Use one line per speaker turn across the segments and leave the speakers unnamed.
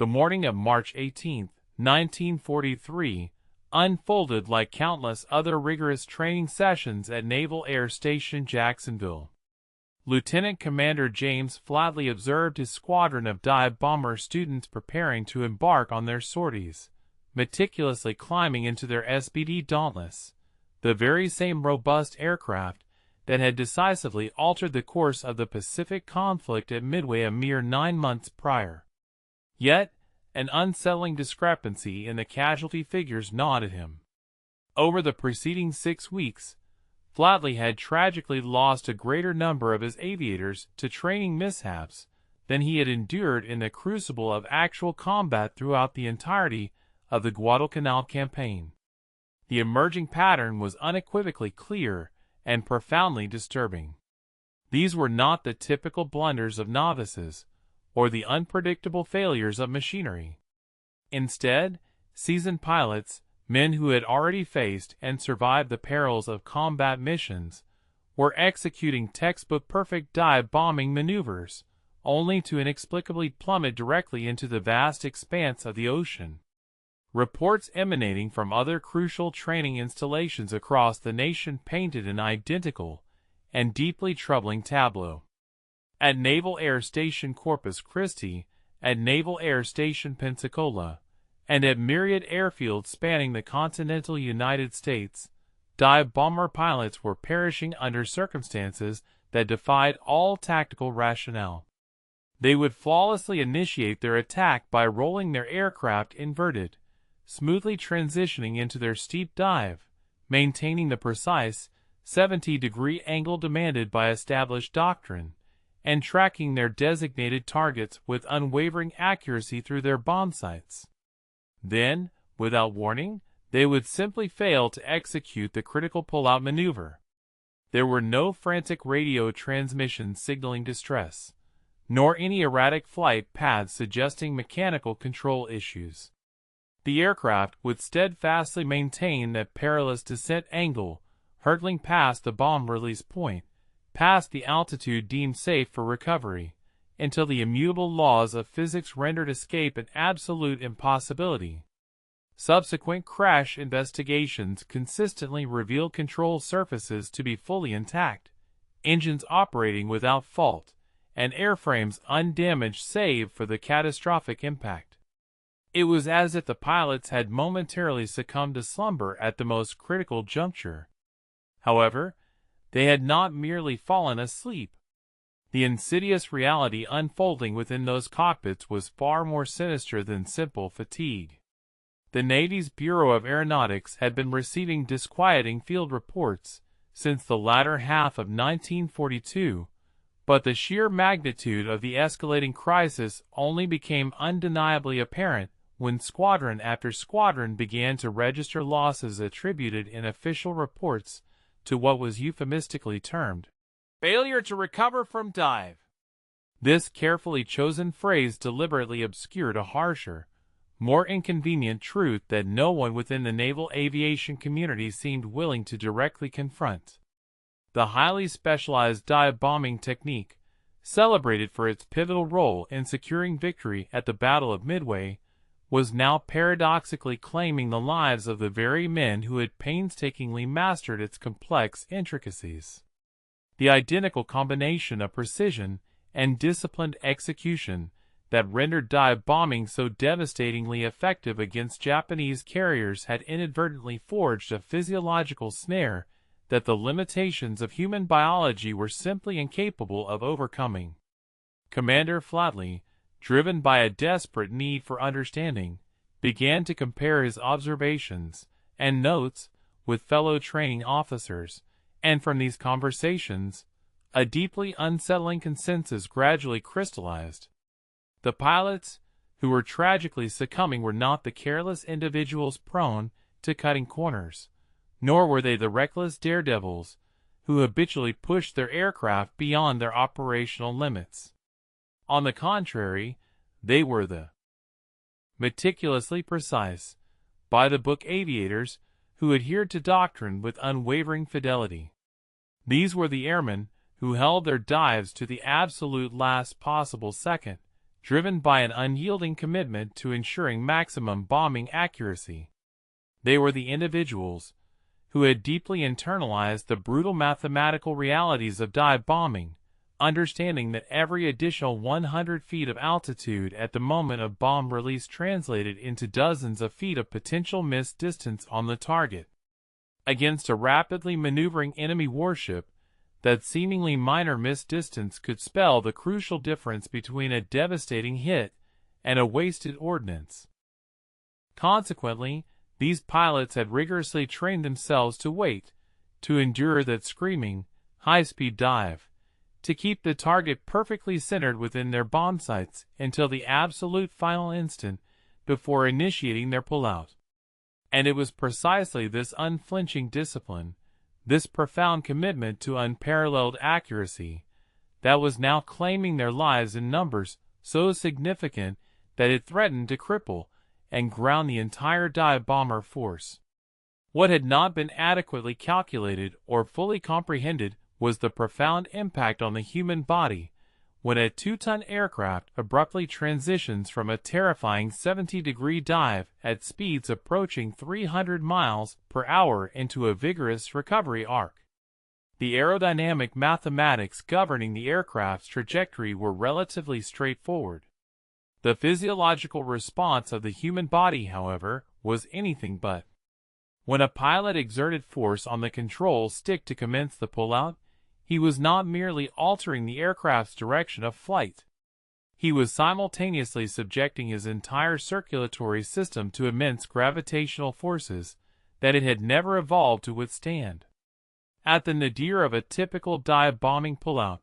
The morning of March 18, 1943, unfolded like countless other rigorous training sessions at Naval Air Station Jacksonville. Lieutenant Commander James Flatley observed his squadron of dive bomber students preparing to embark on their sorties, meticulously climbing into their SBD Dauntless, the very same robust aircraft that had decisively altered the course of the Pacific conflict at Midway a mere 9 months prior. Yet, an unsettling discrepancy in the casualty figures gnawed at him. Over the preceding 6 weeks, Flatley had tragically lost a greater number of his aviators to training mishaps than he had endured in the crucible of actual combat throughout the entirety of the Guadalcanal campaign. The emerging pattern was unequivocally clear and profoundly disturbing. These were not the typical blunders of novices, or the unpredictable failures of machinery. Instead, seasoned pilots, men who had already faced and survived the perils of combat missions, were executing textbook-perfect dive-bombing maneuvers, only to inexplicably plummet directly into the vast expanse of the ocean. Reports emanating from other crucial training installations across the nation painted an identical and deeply troubling tableau. At Naval Air Station Corpus Christi, at Naval Air Station Pensacola, and at myriad airfields spanning the continental United States, dive bomber pilots were perishing under circumstances that defied all tactical rationale. They would flawlessly initiate their attack by rolling their aircraft inverted, smoothly transitioning into their steep dive, maintaining the precise 70-degree angle demanded by established doctrine, and tracking their designated targets with unwavering accuracy through their bomb sights. Then, without warning, they would simply fail to execute the critical pull-out maneuver. There were no frantic radio transmissions signaling distress, nor any erratic flight paths suggesting mechanical control issues. The aircraft would steadfastly maintain that perilous descent angle, hurtling past the bomb release point, past the altitude deemed safe for recovery, until the immutable laws of physics rendered escape an absolute impossibility. Subsequent crash investigations consistently revealed control surfaces to be fully intact, engines operating without fault, and airframes undamaged save for the catastrophic impact. It was as if the pilots had momentarily succumbed to slumber at the most critical juncture. However, they had not merely fallen asleep. The insidious reality unfolding within those cockpits was far more sinister than simple fatigue. The Navy's Bureau of Aeronautics had been receiving disquieting field reports since the latter half of 1942, but the sheer magnitude of the escalating crisis only became undeniably apparent when squadron after squadron began to register losses attributed in official reports to what was euphemistically termed failure to recover from dive. This carefully chosen phrase deliberately obscured a harsher, more inconvenient truth that no one within the naval aviation community seemed willing to directly confront. The highly specialized dive bombing technique, celebrated for its pivotal role in securing victory at the Battle of Midway, was now paradoxically claiming the lives of the very men who had painstakingly mastered its complex intricacies. The identical combination of precision and disciplined execution that rendered dive bombing so devastatingly effective against Japanese carriers had inadvertently forged a physiological snare that the limitations of human biology were simply incapable of overcoming. Commander Flatley, driven by a desperate need for understanding, began to compare his observations and notes with fellow training officers, and from these conversations, a deeply unsettling consensus gradually crystallized. The pilots who were tragically succumbing were not the careless individuals prone to cutting corners, nor were they the reckless daredevils who habitually pushed their aircraft beyond their operational limits. On the contrary, they were the meticulously precise, by-the-book aviators who adhered to doctrine with unwavering fidelity. These were the airmen who held their dives to the absolute last possible second, driven by an unyielding commitment to ensuring maximum bombing accuracy. They were the individuals who had deeply internalized the brutal mathematical realities of dive bombing, understanding that every additional 100 feet of altitude at the moment of bomb release translated into dozens of feet of potential missed distance on the target. Against a rapidly maneuvering enemy warship, that seemingly minor missed distance could spell the crucial difference between a devastating hit and a wasted ordnance. Consequently, these pilots had rigorously trained themselves to wait, to endure that screaming, high-speed dive, to keep the target perfectly centered within their bomb sights until the absolute final instant before initiating their pullout. And it was precisely this unflinching discipline, this profound commitment to unparalleled accuracy, that was now claiming their lives in numbers so significant that it threatened to cripple and ground the entire dive bomber force. What had not been adequately calculated or fully comprehended was the profound impact on the human body when a 2-ton aircraft abruptly transitions from a terrifying 70-degree dive at speeds approaching 300 miles per hour into a vigorous recovery arc. The aerodynamic mathematics governing the aircraft's trajectory were relatively straightforward. The physiological response of the human body, however, was anything but. When a pilot exerted force on the control stick to commence the pullout, he was not merely altering the aircraft's direction of flight. He was simultaneously subjecting his entire circulatory system to immense gravitational forces that it had never evolved to withstand. At the nadir of a typical dive bombing pullout,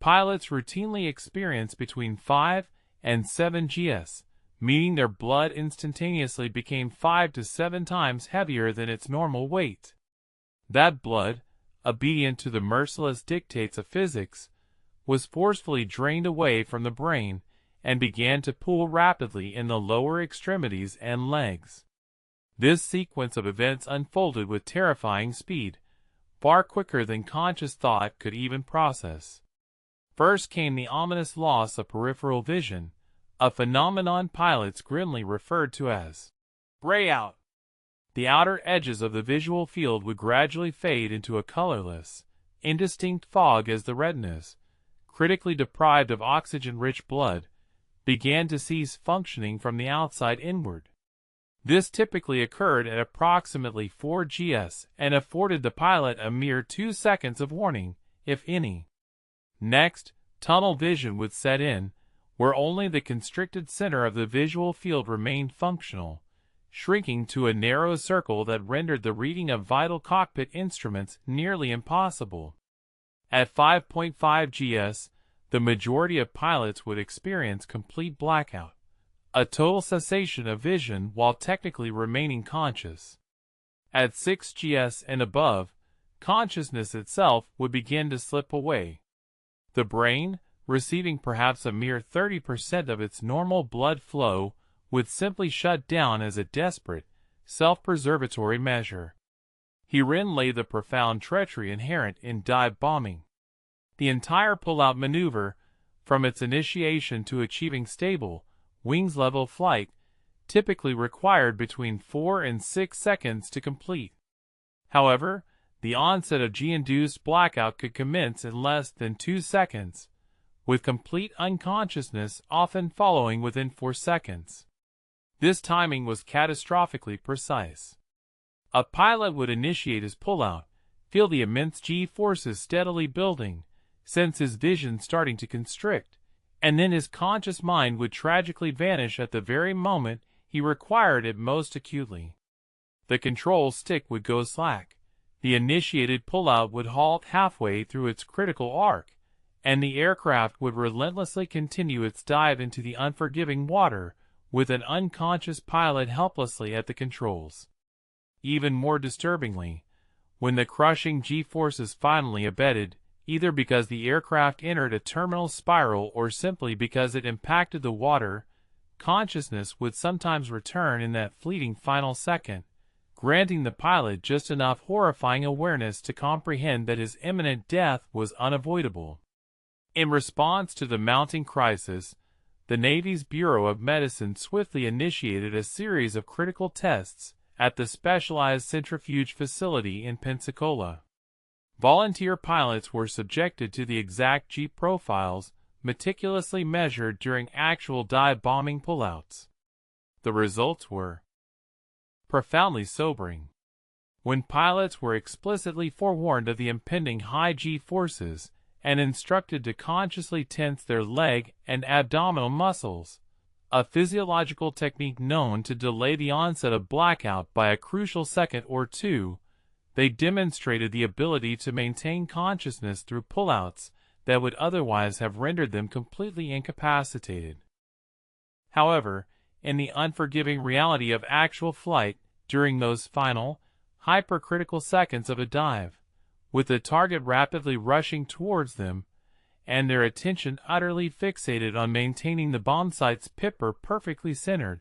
pilots routinely experience between 5 and 7 gs, meaning their blood instantaneously became 5 to 7 times heavier than its normal weight. That blood, obedient to the merciless dictates of physics, was forcefully drained away from the brain and began to pool rapidly in the lower extremities and legs. This sequence of events unfolded with terrifying speed, far quicker than conscious thought could even process. First came the ominous loss of peripheral vision, a phenomenon pilots grimly referred to as grayout. The outer edges of the visual field would gradually fade into a colorless, indistinct fog as the retinas, critically deprived of oxygen-rich blood, began to cease functioning from the outside inward. This typically occurred at approximately 4 gs and afforded the pilot a mere 2 seconds of warning, if any. Next, tunnel vision would set in, where only the constricted center of the visual field remained functional, shrinking to a narrow circle that rendered the reading of vital cockpit instruments nearly impossible. At 5.5 gs, the majority of pilots would experience complete blackout, a total cessation of vision while technically remaining conscious. At 6 gs and above, consciousness itself would begin to slip away. The brain, receiving perhaps a mere 30% of its normal blood flow, would simply shut down as a desperate, self-preservatory measure. Herein lay the profound treachery inherent in dive bombing. The entire pull-out maneuver, from its initiation to achieving stable, wings-level flight, typically required between 4 and 6 seconds to complete. However, the onset of G-induced blackout could commence in less than 2 seconds, with complete unconsciousness often following within 4 seconds. This timing was catastrophically precise. A pilot would initiate his pullout, feel the immense G-forces steadily building, sense his vision starting to constrict, and then his conscious mind would tragically vanish at the very moment he required it most acutely. The control stick would go slack, the initiated pullout would halt halfway through its critical arc, and the aircraft would relentlessly continue its dive into the unforgiving water, with an unconscious pilot helplessly at the controls. Even more disturbingly, when the crushing G-forces finally abated, either because the aircraft entered a terminal spiral or simply because it impacted the water, consciousness would sometimes return in that fleeting final second, granting the pilot just enough horrifying awareness to comprehend that his imminent death was unavoidable. In response to the mounting crisis, the Navy's Bureau of Medicine swiftly initiated a series of critical tests at the specialized centrifuge facility in Pensacola. Volunteer pilots were subjected to the exact G profiles meticulously measured during actual dive bombing pullouts. The results were profoundly sobering. When pilots were explicitly forewarned of the impending high G forces and instructed to consciously tense their leg and abdominal muscles, a physiological technique known to delay the onset of blackout by a crucial second or two, they demonstrated the ability to maintain consciousness through pullouts that would otherwise have rendered them completely incapacitated. However, in the unforgiving reality of actual flight during those final, hypercritical seconds of a dive, with the target rapidly rushing towards them, and their attention utterly fixated on maintaining the bomb site's pipper perfectly centered,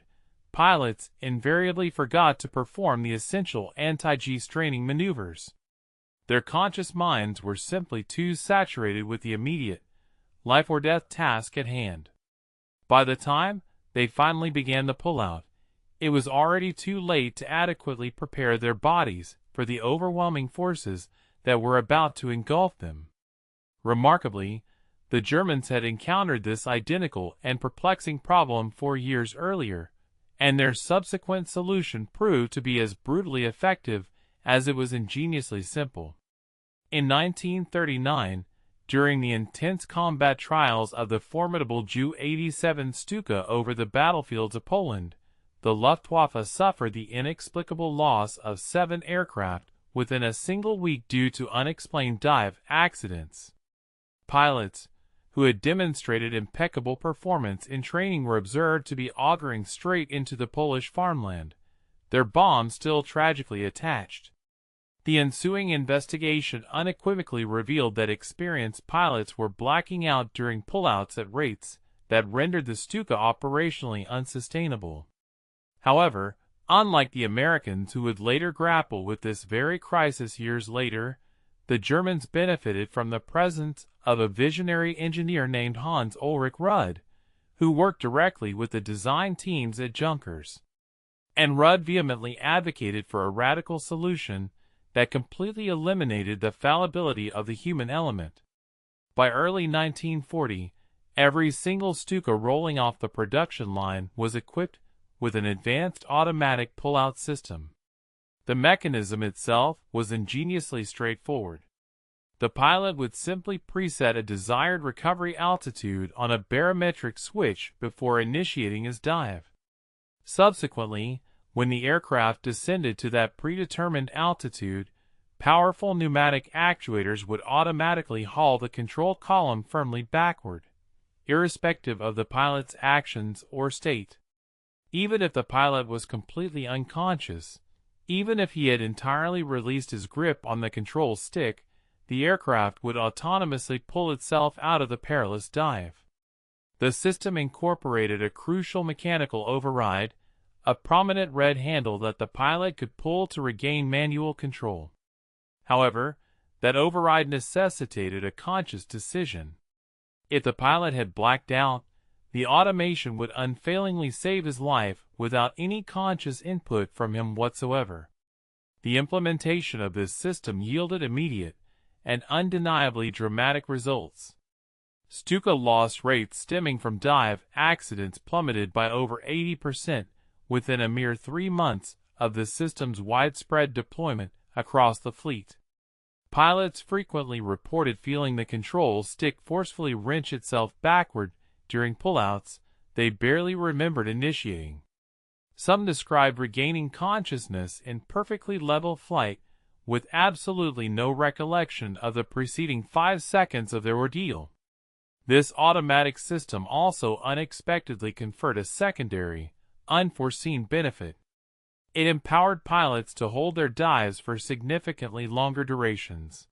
pilots invariably forgot to perform the essential anti-G straining maneuvers. Their conscious minds were simply too saturated with the immediate, life-or-death task at hand. By the time they finally began the pullout, it was already too late to adequately prepare their bodies for the overwhelming forces that were about to engulf them. Remarkably, the Germans had encountered this identical and perplexing problem 4 years earlier, and their subsequent solution proved to be as brutally effective as it was ingeniously simple. In 1939, during the intense combat trials of the formidable Ju-87 Stuka over the battlefields of Poland, the Luftwaffe suffered the inexplicable loss of 7 aircraft within a single week due to unexplained dive accidents. Pilots, who had demonstrated impeccable performance in training, were observed to be auguring straight into the Polish farmland, their bombs still tragically attached. The ensuing investigation unequivocally revealed that experienced pilots were blacking out during pullouts at rates that rendered the Stuka operationally unsustainable. However, unlike the Americans who would later grapple with this very crisis years later, the Germans benefited from the presence of a visionary engineer named Hans Ulrich Rudd, who worked directly with the design teams at Junkers. And Rudd vehemently advocated for a radical solution that completely eliminated the fallibility of the human element. By early 1940, every single Stuka rolling off the production line was equipped with an advanced automatic pull-out system. The mechanism itself was ingeniously straightforward. The pilot would simply preset a desired recovery altitude on a barometric switch before initiating his dive. Subsequently, when the aircraft descended to that predetermined altitude, powerful pneumatic actuators would automatically haul the control column firmly backward, irrespective of the pilot's actions or state. Even if the pilot was completely unconscious, even if he had entirely released his grip on the control stick, the aircraft would autonomously pull itself out of the perilous dive. The system incorporated a crucial mechanical override, a prominent red handle that the pilot could pull to regain manual control. However, that override necessitated a conscious decision. If the pilot had blacked out, the automation would unfailingly save his life without any conscious input from him whatsoever. The implementation of this system yielded immediate and undeniably dramatic results. Stuka loss rates stemming from dive accidents plummeted by over 80% within a mere 3 months of the system's widespread deployment across the fleet. Pilots frequently reported feeling the control stick forcefully wrench itself backward during pullouts they barely remembered initiating. Some described regaining consciousness in perfectly level flight with absolutely no recollection of the preceding 5 seconds of their ordeal. This automatic system also unexpectedly conferred a secondary, unforeseen benefit. It empowered pilots to hold their dives for significantly longer durations.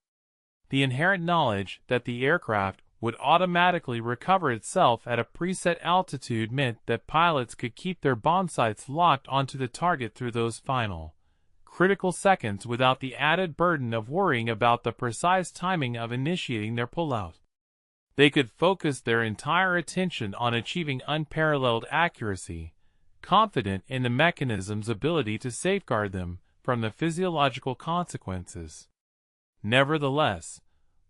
The inherent knowledge that the aircraft would automatically recover itself at a preset altitude meant that pilots could keep their bomb sights locked onto the target through those final, critical seconds without the added burden of worrying about the precise timing of initiating their pullout. They could focus their entire attention on achieving unparalleled accuracy, confident in the mechanism's ability to safeguard them from the physiological consequences. Nevertheless,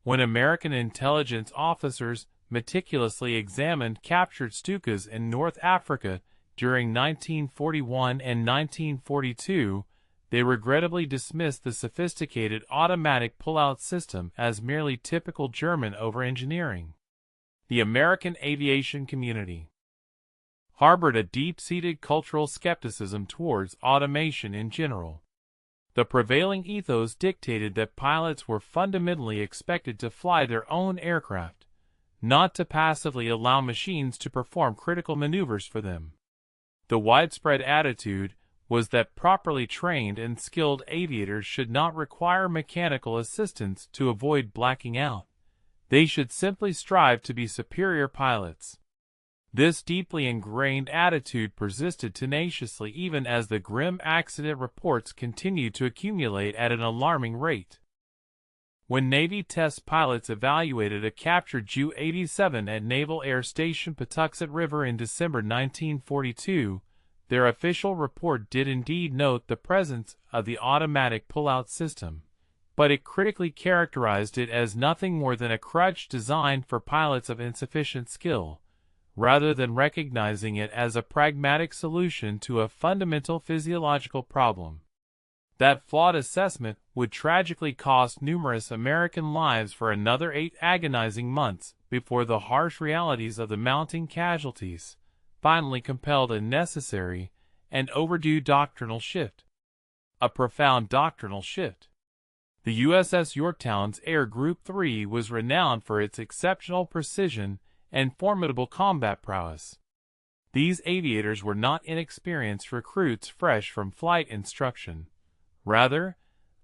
when American intelligence officers meticulously examined captured Stukas in North Africa during 1941 and 1942, they regrettably dismissed the sophisticated automatic pull-out system as merely typical German over-engineering. The American aviation community harbored a deep-seated cultural skepticism towards automation in general. The prevailing ethos dictated that pilots were fundamentally expected to fly their own aircraft, not to passively allow machines to perform critical maneuvers for them. The widespread attitude was that properly trained and skilled aviators should not require mechanical assistance to avoid blacking out. They should simply strive to be superior pilots. This deeply ingrained attitude persisted tenaciously even as the grim accident reports continued to accumulate at an alarming rate. When Navy test pilots evaluated a captured Ju-87 at Naval Air Station Patuxent River in December 1942, their official report did indeed note the presence of the automatic pull-out system, but it critically characterized it as nothing more than a crutch designed for pilots of insufficient skill, rather than recognizing it as a pragmatic solution to a fundamental physiological problem. That flawed assessment would tragically cost numerous American lives for another 8 agonizing months before the harsh realities of the mounting casualties finally compelled a necessary and overdue doctrinal shift. A profound doctrinal shift. The USS Yorktown's Air Group 3 was renowned for its exceptional precision and formidable combat prowess. These aviators were not inexperienced recruits fresh from flight instruction. Rather,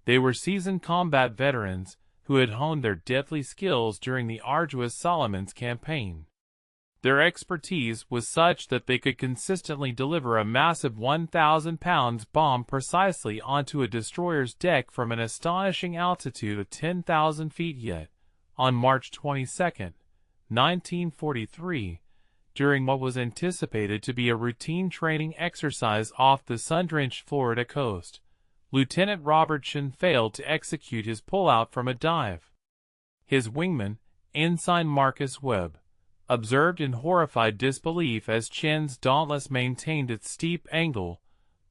they were seasoned combat veterans who had honed their deadly skills during the arduous Solomons campaign. Their expertise was such that they could consistently deliver a massive 1,000-pound bomb precisely onto a destroyer's deck from an astonishing altitude of 10,000 feet. Yet, on March 22, 1943, during what was anticipated to be a routine training exercise off the sun-drenched Florida coast, Lieutenant Robertson failed to execute his pullout from a dive. His wingman, Ensign Marcus Webb, observed in horrified disbelief as Chen's Dauntless maintained its steep angle,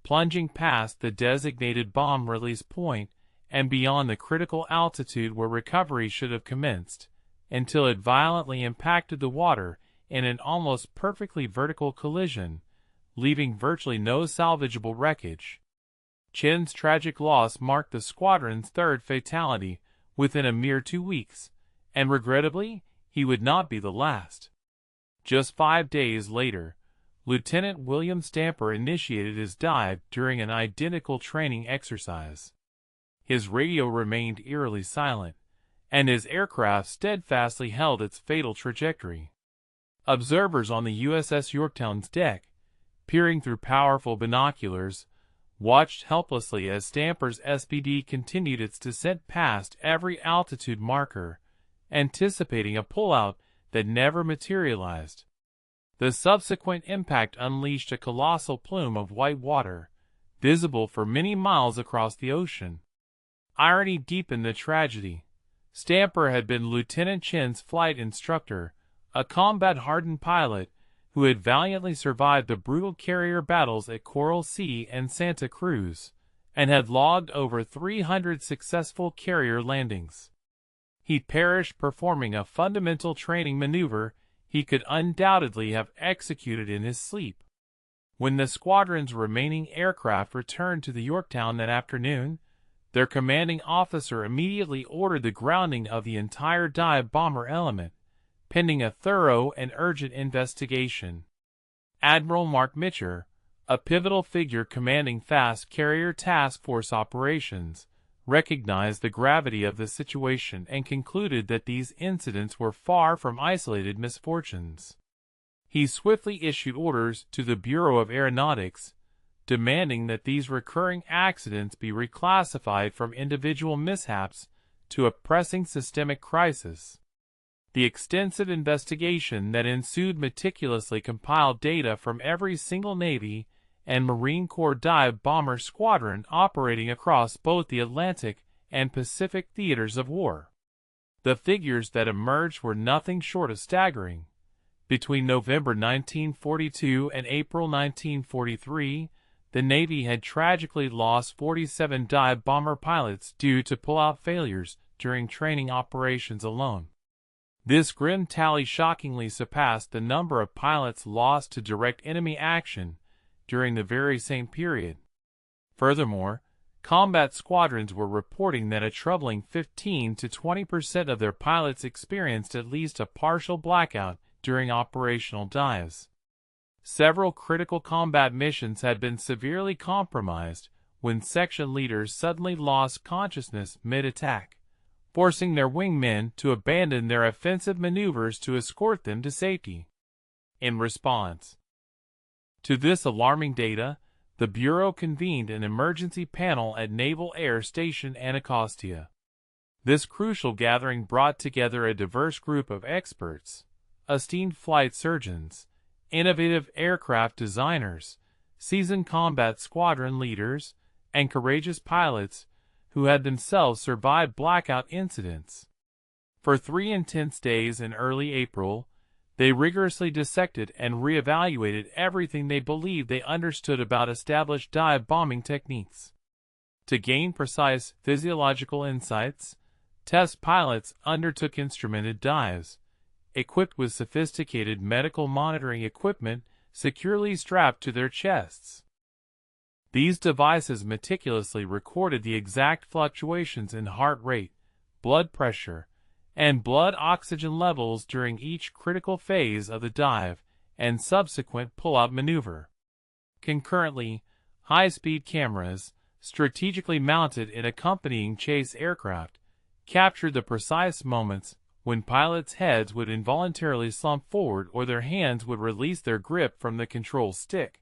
plunging past the designated bomb release point and beyond the critical altitude where recovery should have commenced, until it violently impacted the water in an almost perfectly vertical collision, leaving virtually no salvageable wreckage. Chen's tragic loss marked the squadron's third fatality within a mere 2 weeks, and regrettably, he would not be the last. Just 5 days later, Lieutenant William Stamper initiated his dive during an identical training exercise. His radio remained eerily silent, and his aircraft steadfastly held its fatal trajectory. Observers on the USS Yorktown's deck, peering through powerful binoculars, watched helplessly as Stamper's SPD continued its descent past every altitude marker, anticipating a pullout that never materialized. The subsequent impact unleashed a colossal plume of white water, visible for many miles across the ocean. Irony deepened the tragedy. Stamper had been Lieutenant Chen's flight instructor, a combat-hardened pilot who had valiantly survived the brutal carrier battles at Coral Sea and Santa Cruz, and had logged over 300 successful carrier landings. He perished performing a fundamental training maneuver he could undoubtedly have executed in his sleep. When the squadron's remaining aircraft returned to the Yorktown that afternoon, their commanding officer immediately ordered the grounding of the entire dive bomber element, pending a thorough and urgent investigation. Admiral Mark Mitcher, a pivotal figure commanding Fast Carrier Task Force operations, recognized the gravity of the situation and concluded that these incidents were far from isolated misfortunes. He swiftly issued orders to the Bureau of Aeronautics, demanding that these recurring accidents be reclassified from individual mishaps to a pressing systemic crisis. The extensive investigation that ensued meticulously compiled data from every single Navy and Marine Corps dive bomber squadron operating across both the Atlantic and Pacific theaters of war. The figures that emerged were nothing short of staggering. Between November 1942 and April 1943, the Navy had tragically lost 47 dive bomber pilots due to pull-out failures during training operations alone. This grim tally shockingly surpassed the number of pilots lost to direct enemy action during the very same period. Furthermore, combat squadrons were reporting that a troubling 15 to 20% of their pilots experienced at least a partial blackout during operational dives. Several critical combat missions had been severely compromised when section leaders suddenly lost consciousness mid-attack, forcing their wingmen to abandon their offensive maneuvers to escort them to safety. In response to this alarming data, the Bureau convened an emergency panel at Naval Air Station Anacostia. This crucial gathering brought together a diverse group of experts, esteemed flight surgeons, innovative aircraft designers, seasoned combat squadron leaders, and courageous pilots who had themselves survived blackout incidents. For 3 intense days in early April, they rigorously dissected and reevaluated everything they believed they understood about established dive bombing techniques. To gain precise physiological insights, test pilots undertook instrumented dives, equipped with sophisticated medical monitoring equipment securely strapped to their chests. These devices meticulously recorded the exact fluctuations in heart rate, blood pressure, and blood oxygen levels during each critical phase of the dive and subsequent pull-out maneuver. Concurrently, high-speed cameras, strategically mounted in accompanying chase aircraft, captured the precise moments when pilots' heads would involuntarily slump forward or their hands would release their grip from the control stick.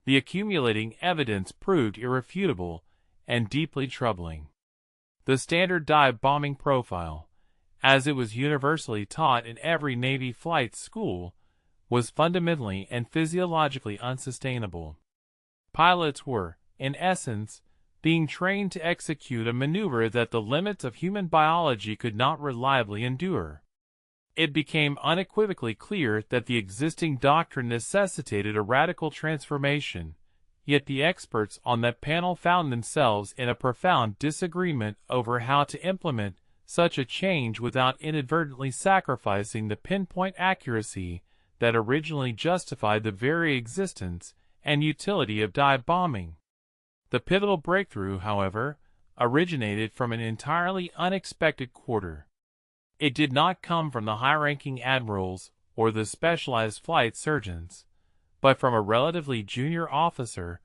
The accumulating evidence proved irrefutable and deeply troubling. The standard dive bombing profile, as it was universally taught in every Navy flight school, was fundamentally and physiologically unsustainable. Pilots were, in essence, being trained to execute a maneuver that the limits of human biology could not reliably endure. It became unequivocally clear that the existing doctrine necessitated a radical transformation, yet the experts on that panel found themselves in a profound disagreement over how to implement such a change without inadvertently sacrificing the pinpoint accuracy that originally justified the very existence and utility of dive bombing. The pivotal breakthrough, however, originated from an entirely unexpected quarter. It did not come from the high-ranking admirals or the specialized flight surgeons, but from a relatively junior officer,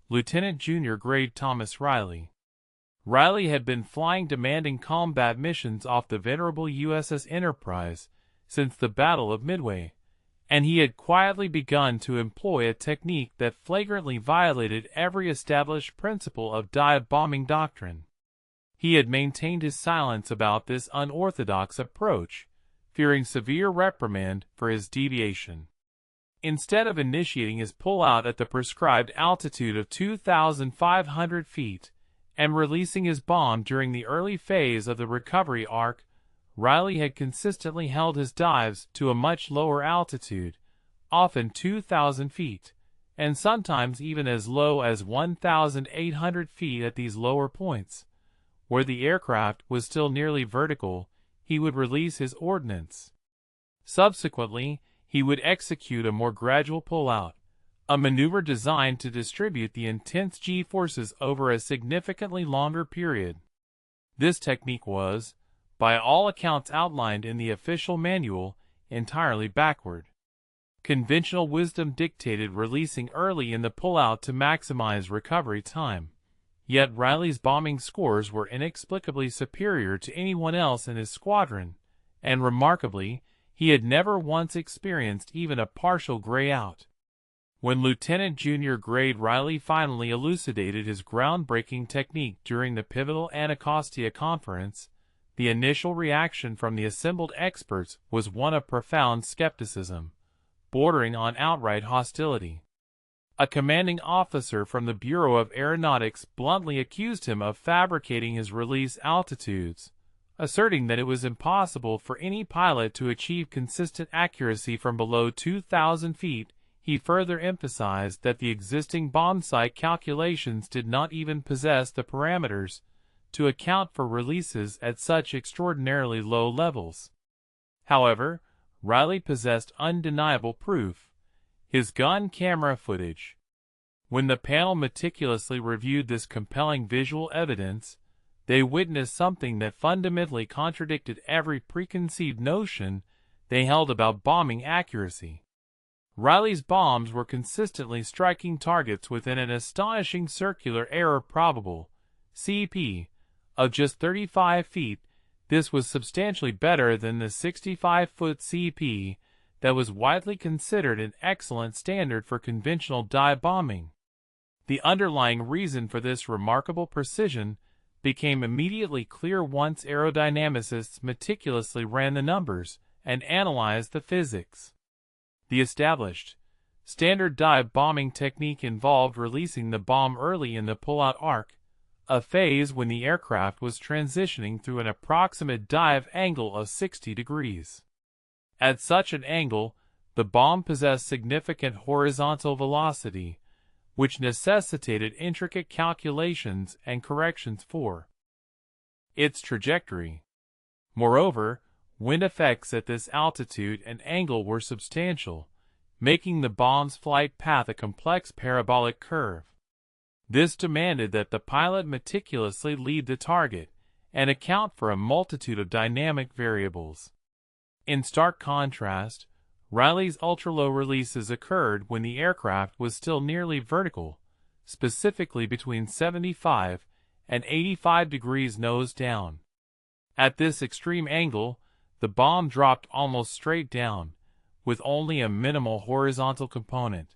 Lieutenant Junior Grade Thomas Riley. Riley had been flying demanding combat missions off the venerable USS Enterprise since the Battle of Midway, and he had quietly begun to employ a technique that flagrantly violated every established principle of dive bombing doctrine. He had maintained his silence about this unorthodox approach, fearing severe reprimand for his deviation. Instead of initiating his pull-out at the prescribed altitude of 2,500 feet and releasing his bomb during the early phase of the recovery arc, Riley had consistently held his dives to a much lower altitude, often 2,000 feet, and sometimes even as low as 1,800 feet at these lower points. Where the aircraft was still nearly vertical, he would release his ordnance. Subsequently, he would execute a more gradual pull-out, a maneuver designed to distribute the intense G-forces over a significantly longer period. This technique was, by all accounts outlined in the official manual, entirely backward. Conventional wisdom dictated releasing early in the pull-out to maximize recovery time. Yet Riley's bombing scores were inexplicably superior to anyone else in his squadron, and remarkably, he had never once experienced even a partial gray-out. When Lieutenant Junior Grade Riley finally elucidated his groundbreaking technique during the pivotal Anacostia Conference, the initial reaction from the assembled experts was one of profound skepticism, bordering on outright hostility. A commanding officer from the Bureau of Aeronautics bluntly accused him of fabricating his release altitudes, asserting that it was impossible for any pilot to achieve consistent accuracy from below 2,000 feet. He further emphasized that the existing bomb sight calculations did not even possess the parameters to account for releases at such extraordinarily low levels. However, Riley possessed undeniable proof: his gun camera footage. When the panel meticulously reviewed this compelling visual evidence, they witnessed something that fundamentally contradicted every preconceived notion they held about bombing accuracy. Riley's bombs were consistently striking targets within an astonishing circular error probable (CP) of just 35 feet. This was substantially better than the 65-foot CP that was widely considered an excellent standard for conventional dive bombing. The underlying reason for this remarkable precision became immediately clear once aerodynamicists meticulously ran the numbers and analyzed the physics. The established, standard dive bombing technique involved releasing the bomb early in the pull-out arc, a phase when the aircraft was transitioning through an approximate dive angle of 60 degrees. At such an angle, the bomb possessed significant horizontal velocity, which necessitated intricate calculations and corrections for its trajectory. Moreover, wind effects at this altitude and angle were substantial, making the bomb's flight path a complex parabolic curve. This demanded that the pilot meticulously lead the target and account for a multitude of dynamic variables. In stark contrast, Riley's ultra-low releases occurred when the aircraft was still nearly vertical, specifically between 75 and 85 degrees nose down. At this extreme angle, the bomb dropped almost straight down, with only a minimal horizontal component.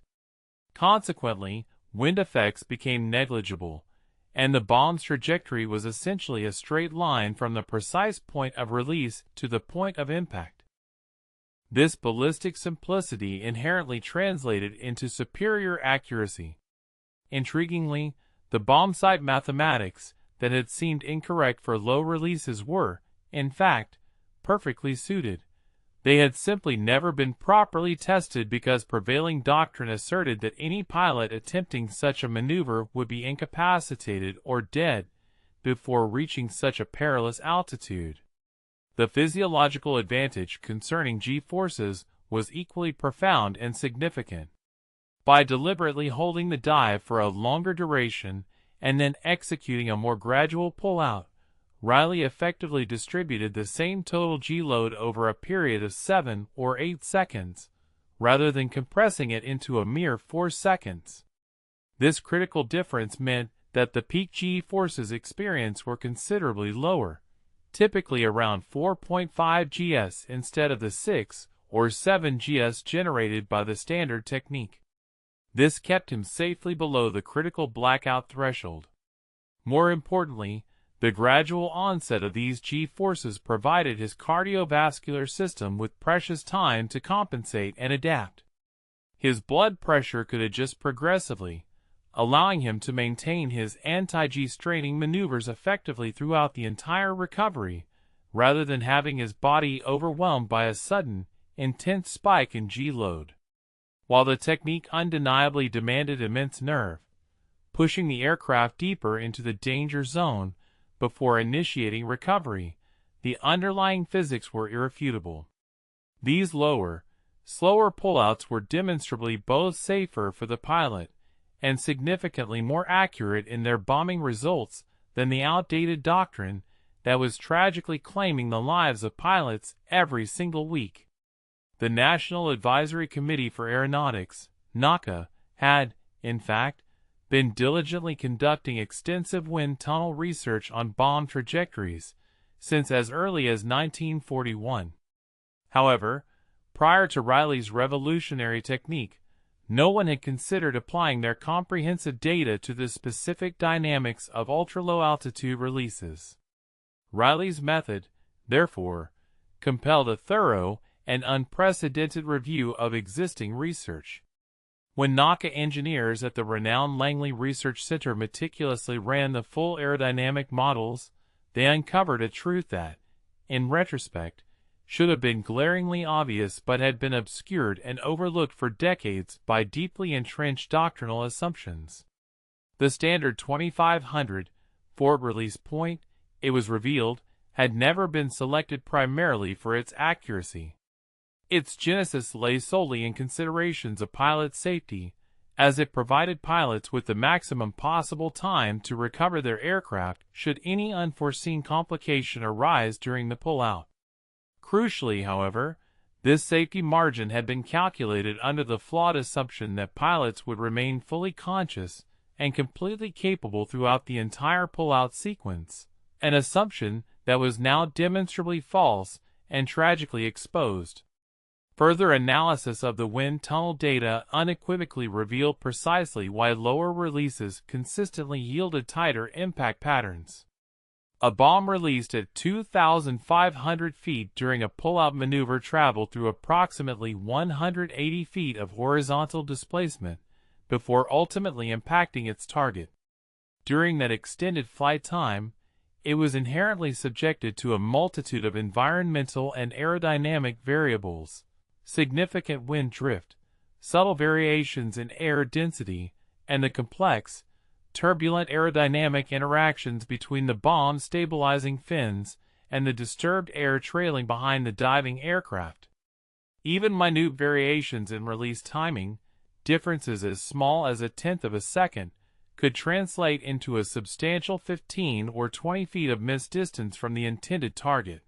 Consequently, wind effects became negligible, and the bomb's trajectory was essentially a straight line from the precise point of release to the point of impact. This ballistic simplicity inherently translated into superior accuracy. Intriguingly, the bomb sight mathematics that had seemed incorrect for low releases were, in fact, perfectly suited. They had simply never been properly tested because prevailing doctrine asserted that any pilot attempting such a maneuver would be incapacitated or dead before reaching such a perilous altitude. The physiological advantage concerning G-forces was equally profound and significant. By deliberately holding the dive for a longer duration and then executing a more gradual pull-out, Riley effectively distributed the same total G-load over a period of 7 or 8 seconds, rather than compressing it into a mere 4 seconds. This critical difference meant that the peak G-forces experienced were considerably lower, typically around 4.5 gs instead of the 6 or 7 gs generated by the standard technique. This kept him safely below the critical blackout threshold. More importantly, the gradual onset of these G-forces provided his cardiovascular system with precious time to compensate and adapt. His blood pressure could adjust progressively, allowing him to maintain his anti-G straining maneuvers effectively throughout the entire recovery, rather than having his body overwhelmed by a sudden, intense spike in G-load. While the technique undeniably demanded immense nerve, pushing the aircraft deeper into the danger zone before initiating recovery, the underlying physics were irrefutable. These lower, slower pullouts were demonstrably both safer for the pilot and significantly more accurate in their bombing results than the outdated doctrine that was tragically claiming the lives of pilots every single week. The National Advisory Committee for Aeronautics, NACA, had, in fact, been diligently conducting extensive wind tunnel research on bomb trajectories since as early as 1941. However, prior to Riley's revolutionary technique, no one had considered applying their comprehensive data to the specific dynamics of ultra-low altitude releases. Riley's method, therefore, compelled a thorough and unprecedented review of existing research. When NACA engineers at the renowned Langley Research Center meticulously ran the full aerodynamic models, they uncovered a truth that, in retrospect, should have been glaringly obvious but had been obscured and overlooked for decades by deeply entrenched doctrinal assumptions. The standard 2500 forward release point, it was revealed, had never been selected primarily for its accuracy. Its genesis lay solely in considerations of pilot safety, as it provided pilots with the maximum possible time to recover their aircraft should any unforeseen complication arise during the pullout. Crucially, however, this safety margin had been calculated under the flawed assumption that pilots would remain fully conscious and completely capable throughout the entire pullout sequence, an assumption that was now demonstrably false and tragically exposed. Further analysis of the wind tunnel data unequivocally revealed precisely why lower releases consistently yielded tighter impact patterns. A bomb released at 2,500 feet during a pullout maneuver traveled through approximately 180 feet of horizontal displacement before ultimately impacting its target. During that extended flight time, it was inherently subjected to a multitude of environmental and aerodynamic variables, significant wind drift, subtle variations in air density, and the complex, turbulent aerodynamic interactions between the bomb's stabilizing fins and the disturbed air trailing behind the diving aircraft. Even minute variations in release timing, differences as small as a tenth of a second, could translate into a substantial 15 or 20 feet of missed distance from the intended target.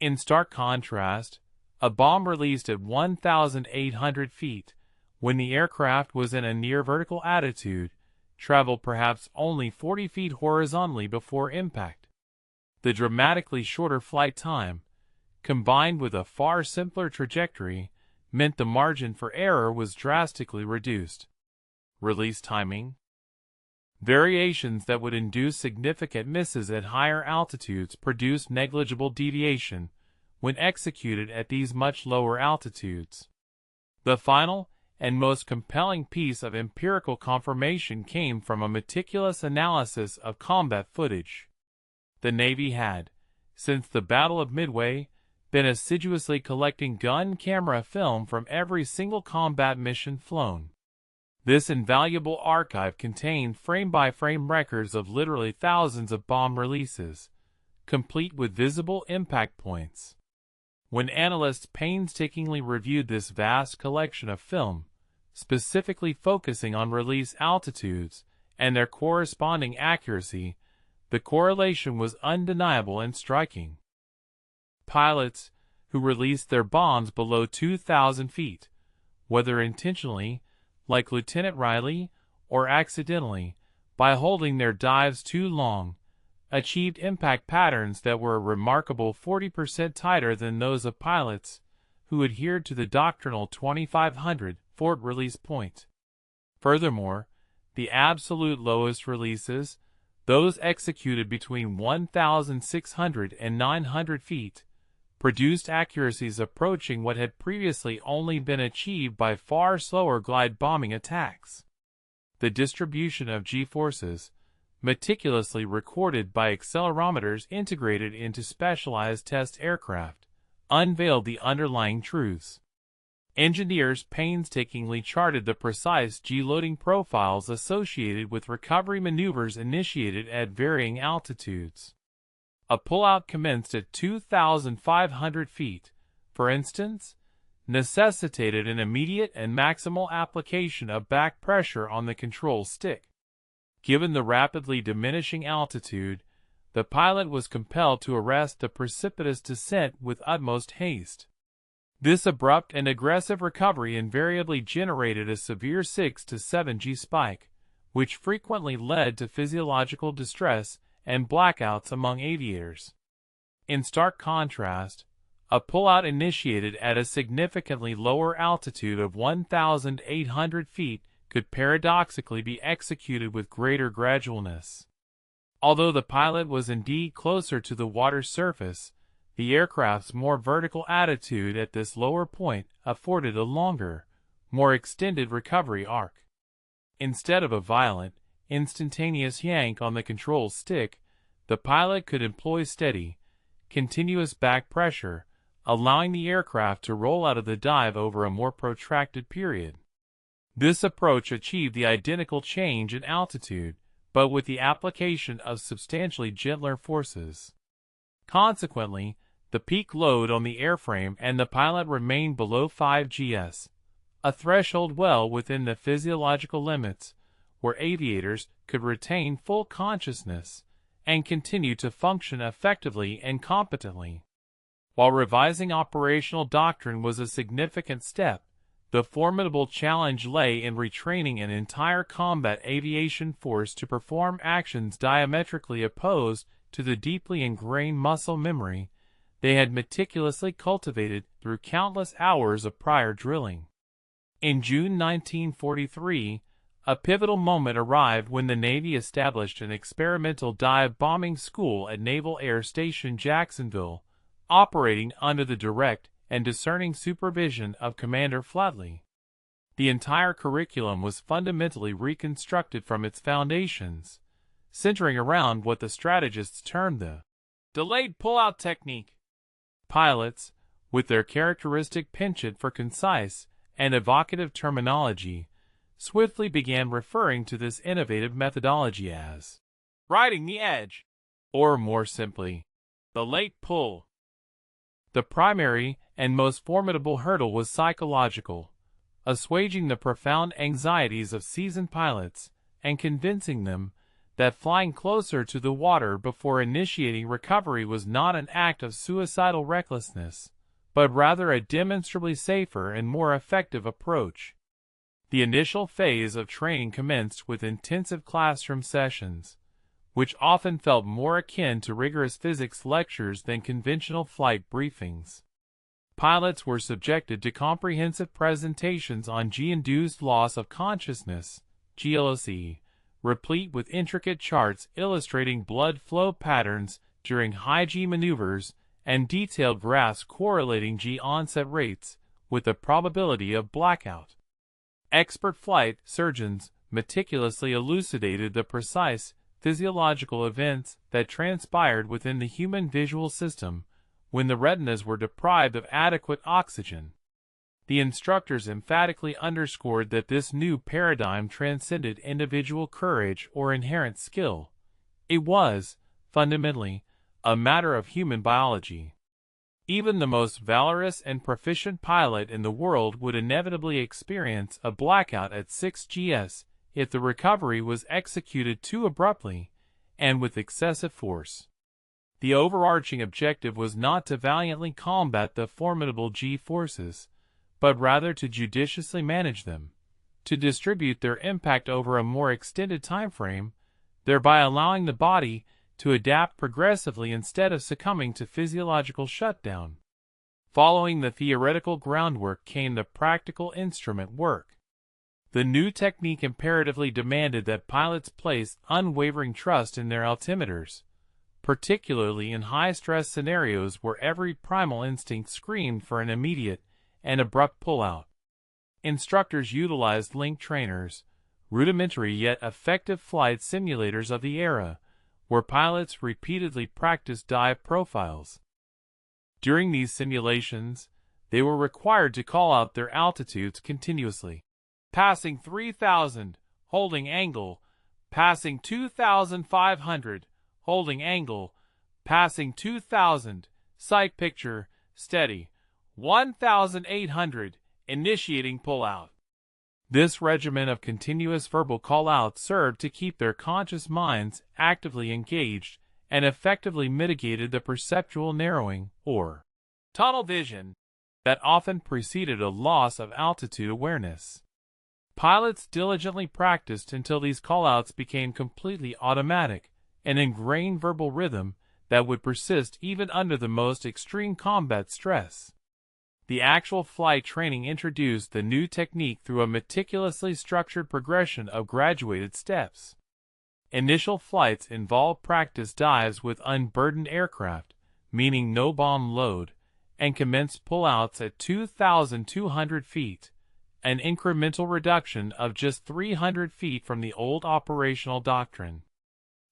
In stark contrast, a bomb released at 1,800 feet, when the aircraft was in a near vertical attitude, traveled perhaps only 40 feet horizontally before impact. The dramatically shorter flight time, combined with a far simpler trajectory, meant the margin for error was drastically reduced. Release timing. Variations that would induce significant misses at higher altitudes produced negligible deviation when executed at these much lower altitudes. The final and most compelling piece of empirical confirmation came from a meticulous analysis of combat footage. The Navy had, since the Battle of Midway, been assiduously collecting gun camera film from every single combat mission flown. This invaluable archive contained frame-by-frame records of literally thousands of bomb releases, complete with visible impact points. When analysts painstakingly reviewed this vast collection of film, specifically focusing on release altitudes and their corresponding accuracy, the correlation was undeniable and striking. Pilots who released their bombs below 2,000 feet, whether intentionally, like Lieutenant Riley, or accidentally, by holding their dives too long, achieved impact patterns that were a remarkable 40% tighter than those of pilots who adhered to the doctrinal 2,500 forward release point. Furthermore, the absolute lowest releases, those executed between 1,600 and 900 feet, produced accuracies approaching what had previously only been achieved by far slower glide bombing attacks. The distribution of G-forces, meticulously recorded by accelerometers integrated into specialized test aircraft, unveiled the underlying truths. Engineers painstakingly charted the precise G-loading profiles associated with recovery maneuvers initiated at varying altitudes. A pullout commenced at 2,500 feet, for instance, necessitated an immediate and maximal application of back pressure on the control stick. Given the rapidly diminishing altitude, the pilot was compelled to arrest the precipitous descent with utmost haste. This abrupt and aggressive recovery invariably generated a severe 6 to 7 G spike, which frequently led to physiological distress and blackouts among aviators. In stark contrast, a pullout initiated at a significantly lower altitude of 1,800 feet could paradoxically be executed with greater gradualness. Although the pilot was indeed closer to the water's surface, the aircraft's more vertical attitude at this lower point afforded a longer, more extended recovery arc. Instead of a violent, instantaneous yank on the control stick, the pilot could employ steady, continuous back pressure, allowing the aircraft to roll out of the dive over a more protracted period. This approach achieved the identical change in altitude, but with the application of substantially gentler forces. Consequently, the peak load on the airframe and the pilot remained below 5 gs, a threshold well within the physiological limits, where aviators could retain full consciousness and continue to function effectively and competently. While revising operational doctrine was a significant step, the formidable challenge lay in retraining an entire combat aviation force to perform actions diametrically opposed to the deeply ingrained muscle memory they had meticulously cultivated through countless hours of prior drilling. In June 1943, a pivotal moment arrived when the Navy established an experimental dive bombing school at Naval Air Station Jacksonville, operating under the direct and discerning supervision of Commander Flatley. The entire curriculum was fundamentally reconstructed from its foundations, centering around what the strategists termed the delayed pull-out technique. Pilots, with their characteristic penchant for concise and evocative terminology, swiftly began referring to this innovative methodology as riding the edge, or more simply, the late pull. The primary and most formidable hurdle was psychological, assuaging the profound anxieties of seasoned pilots and convincing them that flying closer to the water before initiating recovery was not an act of suicidal recklessness, but rather a demonstrably safer and more effective approach. The initial phase of training commenced with intensive classroom sessions, which often felt more akin to rigorous physics lectures than conventional flight briefings. Pilots were subjected to comprehensive presentations on G-induced loss of consciousness, GLOC, replete with intricate charts illustrating blood flow patterns during high G maneuvers and detailed graphs correlating G onset rates with the probability of blackout. Expert flight surgeons meticulously elucidated the precise physiological events that transpired within the human visual system when the retinas were deprived of adequate oxygen. The instructors emphatically underscored that this new paradigm transcended individual courage or inherent skill. It was, fundamentally, a matter of human biology. Even the most valorous and proficient pilot in the world would inevitably experience a blackout at 6 gs if the recovery was executed too abruptly and with excessive force. The overarching objective was not to valiantly combat the formidable G forces, but rather to judiciously manage them, to distribute their impact over a more extended time frame, thereby allowing the body to adapt progressively instead of succumbing to physiological shutdown. Following the theoretical groundwork came the practical instrument work. The new technique imperatively demanded that pilots place unwavering trust in their altimeters, particularly in high-stress scenarios where every primal instinct screamed for an immediate and abrupt pull-out. Instructors utilized link trainers, rudimentary yet effective flight simulators of the era, where pilots repeatedly practiced dive profiles. During these simulations, they were required to call out their altitudes continuously. Passing 3,000, holding angle, passing 2,500, holding angle, passing 2,000, sight picture, steady, 1,800, initiating pull-out. This regimen of continuous verbal call-outs served to keep their conscious minds actively engaged and effectively mitigated the perceptual narrowing, or tunnel vision, that often preceded a loss of altitude awareness. Pilots diligently practiced until these call-outs became completely automatic, an ingrained verbal rhythm that would persist even under the most extreme combat stress. The actual flight training introduced the new technique through a meticulously structured progression of graduated steps. Initial flights involve practice dives with unburdened aircraft, meaning no bomb load, and commenced pullouts at 2,200 feet, an incremental reduction of just 300 feet from the old operational doctrine.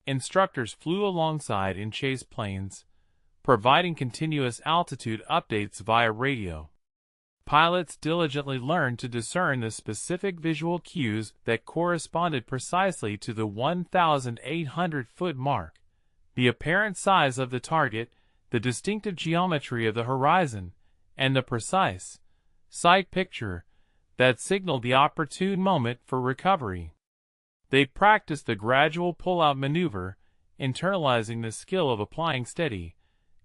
Instructors flew alongside in chase planes, providing continuous altitude updates via radio. Pilots diligently learned to discern the specific visual cues that corresponded precisely to the 1,800-foot mark, the apparent size of the target, the distinctive geometry of the horizon, and the precise sight picture that signaled the opportune moment for recovery. They practiced the gradual pull-out maneuver, internalizing the skill of applying steady,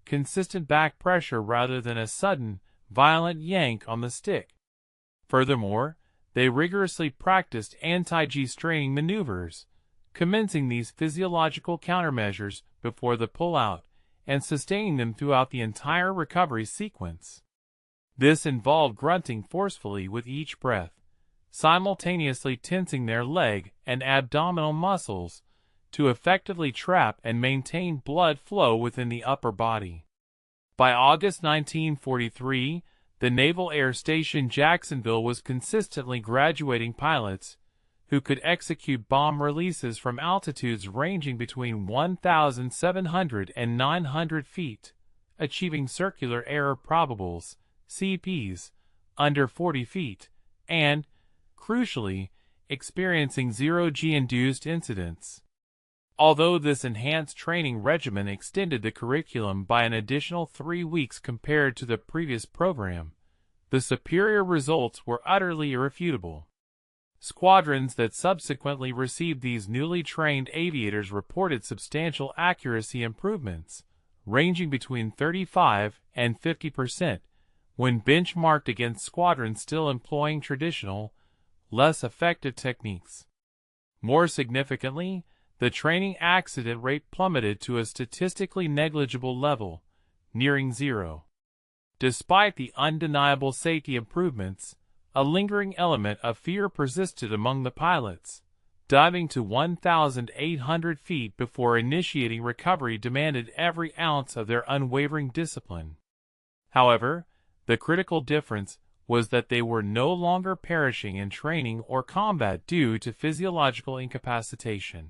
consistent back pressure rather than a sudden, violent yank on the stick. Furthermore, they rigorously practiced anti-G straining maneuvers, commencing these physiological countermeasures before the pull-out and sustaining them throughout the entire recovery sequence. This involved grunting forcefully with each breath, simultaneously tensing their leg and abdominal muscles to effectively trap and maintain blood flow within the upper body. By August 1943, the Naval Air Station Jacksonville was consistently graduating pilots who could execute bomb releases from altitudes ranging between 1,700 and 900 feet, achieving circular error probables, CPs, under 40 feet, and, crucially, experiencing zero-G-induced incidents. Although this enhanced training regimen extended the curriculum by an additional 3 weeks compared to the previous program, the superior results were utterly irrefutable. Squadrons that subsequently received these newly trained aviators reported substantial accuracy improvements, ranging between 35 and 50%, when benchmarked against squadrons still employing traditional, less effective techniques. More significantly, the training accident rate plummeted to a statistically negligible level, nearing zero. Despite the undeniable safety improvements, a lingering element of fear persisted among the pilots. Diving to 1,800 feet before initiating recovery demanded every ounce of their unwavering discipline. However, the critical difference was that they were no longer perishing in training or combat due to physiological incapacitation.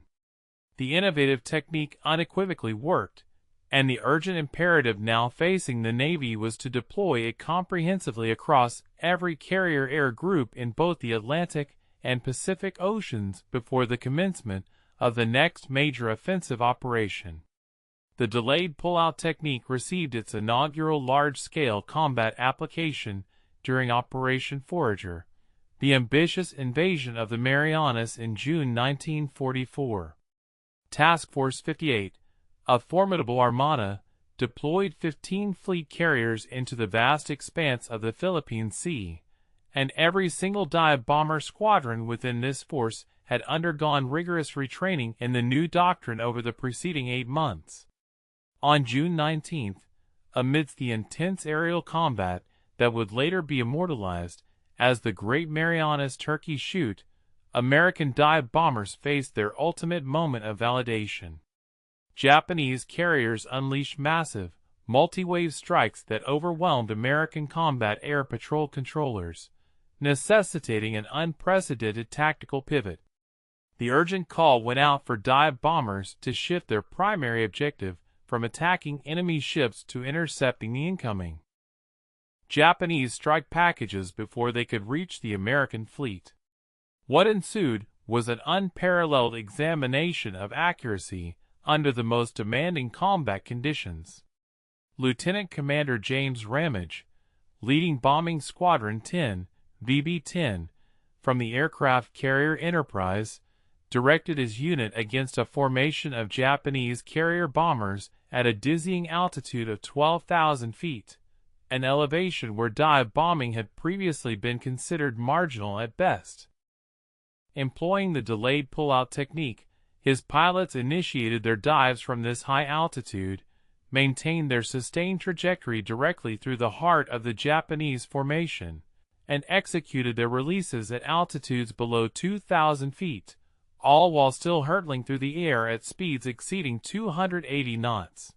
The innovative technique unequivocally worked, and the urgent imperative now facing the Navy was to deploy it comprehensively across every carrier air group in both the Atlantic and Pacific Oceans before the commencement of the next major offensive operation. The delayed pull-out technique received its inaugural large-scale combat application during Operation Forager, the ambitious invasion of the Marianas in June 1944. Task Force 58, a formidable armada, deployed 15 fleet carriers into the vast expanse of the Philippine Sea, and every single dive bomber squadron within this force had undergone rigorous retraining in the new doctrine over the preceding 8 months. On June 19th, amidst the intense aerial combat that would later be immortalized as the Great Marianas Turkey Shoot, American dive bombers faced their ultimate moment of validation. Japanese carriers unleashed massive, multi-wave strikes that overwhelmed American combat air patrol controllers, necessitating an unprecedented tactical pivot. The urgent call went out for dive bombers to shift their primary objective from attacking enemy ships to intercepting the incoming Japanese strike packages before they could reach the American fleet. What ensued was an unparalleled examination of accuracy under the most demanding combat conditions. Lieutenant Commander James Ramage, leading Bombing Squadron 10, VB-10, from the aircraft carrier Enterprise, directed his unit against a formation of Japanese carrier bombers at a dizzying altitude of 12,000 feet, an elevation where dive bombing had previously been considered marginal at best. Employing the delayed pull-out technique, his pilots initiated their dives from this high altitude, maintained their sustained trajectory directly through the heart of the Japanese formation, and executed their releases at altitudes below 2,000 feet, all while still hurtling through the air at speeds exceeding 280 knots.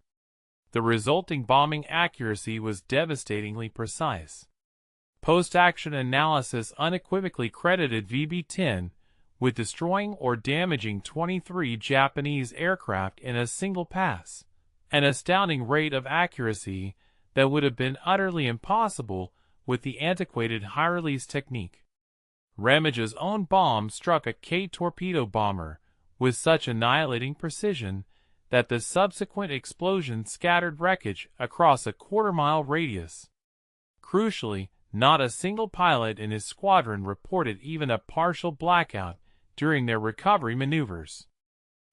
The resulting bombing accuracy was devastatingly precise. Post-action analysis unequivocally credited VB-10 with destroying or damaging 23 Japanese aircraft in a single pass, an astounding rate of accuracy that would have been utterly impossible with the antiquated high-release technique. Ramage's own bomb struck a K-torpedo bomber with such annihilating precision that the subsequent explosion scattered wreckage across a quarter-mile radius. Crucially, not a single pilot in his squadron reported even a partial blackout during their recovery maneuvers.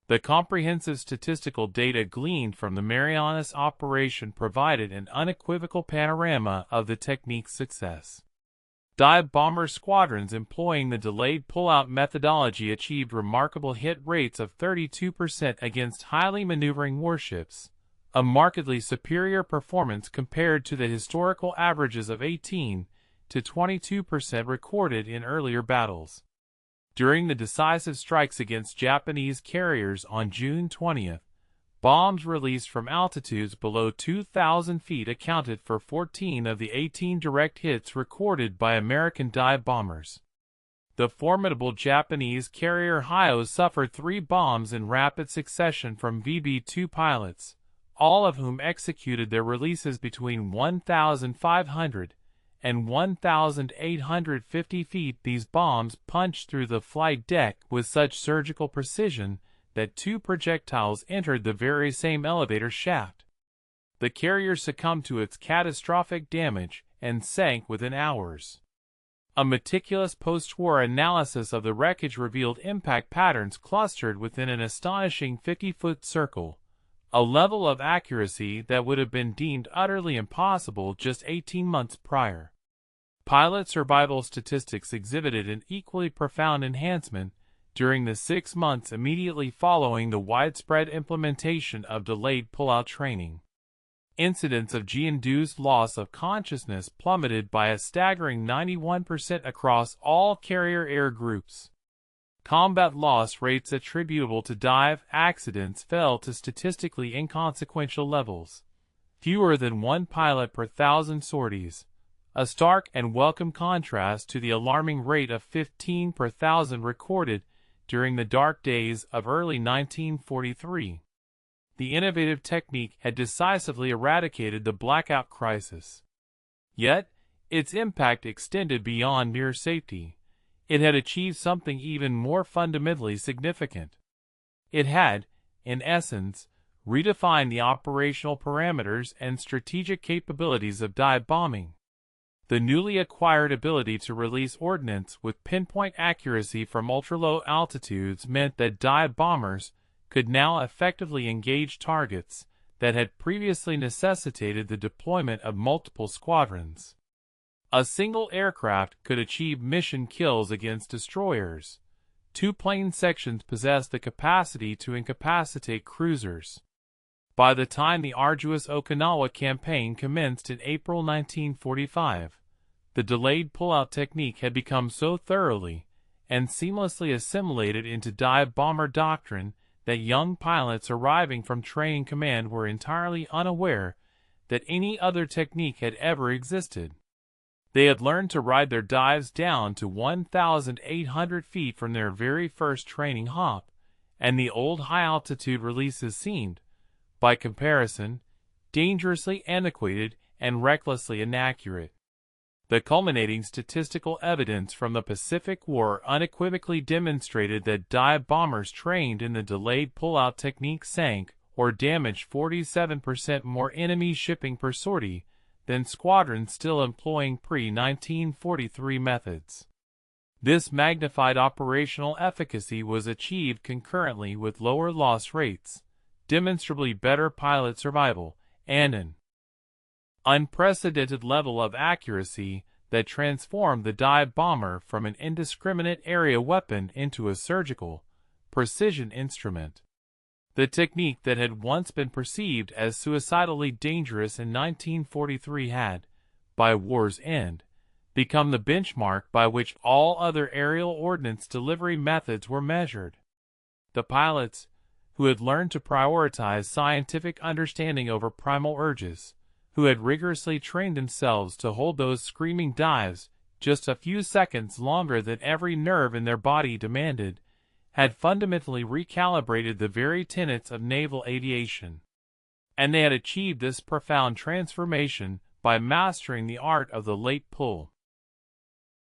The comprehensive statistical data gleaned from the Marianas operation provided an unequivocal panorama of the technique's success. Dive bomber squadrons employing the delayed pull-out methodology achieved remarkable hit rates of 32% against highly maneuvering warships, a markedly superior performance compared to the historical averages of 18 to 22% recorded in earlier battles. During the decisive strikes against Japanese carriers on June 20th, bombs released from altitudes below 2,000 feet accounted for 14 of the 18 direct hits recorded by American dive bombers. The formidable Japanese carrier Hyo suffered 3 bombs in rapid succession from VB-2 pilots, all of whom executed their releases between 1,500 and 1,850 feet. These bombs punched through the flight deck with such surgical precision that 2 projectiles entered the very same elevator shaft. The carrier succumbed to its catastrophic damage and sank within hours. A meticulous post-war analysis of the wreckage revealed impact patterns clustered within an astonishing 50-foot circle, a level of accuracy that would have been deemed utterly impossible just 18 months prior. Pilot survival statistics exhibited an equally profound enhancement during the 6 months immediately following the widespread implementation of delayed pull-out training. Incidents of G-induced loss of consciousness plummeted by a staggering 91% across all carrier air groups. Combat loss rates attributable to dive accidents fell to statistically inconsequential levels, fewer than 1 pilot per 1,000 sorties, a stark and welcome contrast to the alarming rate of 15 per 1,000 recorded during the dark days of early 1943. The innovative technique had decisively eradicated the blackout crisis. Yet, its impact extended beyond mere safety. It had achieved something even more fundamentally significant. It had, in essence, redefined the operational parameters and strategic capabilities of dive bombing. The newly acquired ability to release ordnance with pinpoint accuracy from ultra-low altitudes meant that dive bombers could now effectively engage targets that had previously necessitated the deployment of multiple squadrons. A single aircraft could achieve mission kills against destroyers. 2 plane sections possessed the capacity to incapacitate cruisers. By the time the arduous Okinawa campaign commenced in April 1945, the delayed pull-out technique had become so thoroughly and seamlessly assimilated into dive bomber doctrine that young pilots arriving from training command were entirely unaware that any other technique had ever existed. They had learned to ride their dives down to 1,800 feet from their very first training hop, and the old high-altitude releases seemed, by comparison, dangerously antiquated and recklessly inaccurate. The culminating statistical evidence from the Pacific War unequivocally demonstrated that dive bombers trained in the delayed pull-out technique sank or damaged 47% more enemy shipping per sortie than squadrons still employing pre-1943 methods. This magnified operational efficacy was achieved concurrently with lower loss rates, demonstrably better pilot survival, and an unprecedented level of accuracy that transformed the dive bomber from an indiscriminate area weapon into a surgical, precision instrument. The technique that had once been perceived as suicidally dangerous in 1943 had, by war's end, become the benchmark by which all other aerial ordnance delivery methods were measured. The pilots, who had learned to prioritize scientific understanding over primal urges, who had rigorously trained themselves to hold those screaming dives just a few seconds longer than every nerve in their body demanded, had fundamentally recalibrated the very tenets of naval aviation. And they had achieved this profound transformation by mastering the art of the late pull.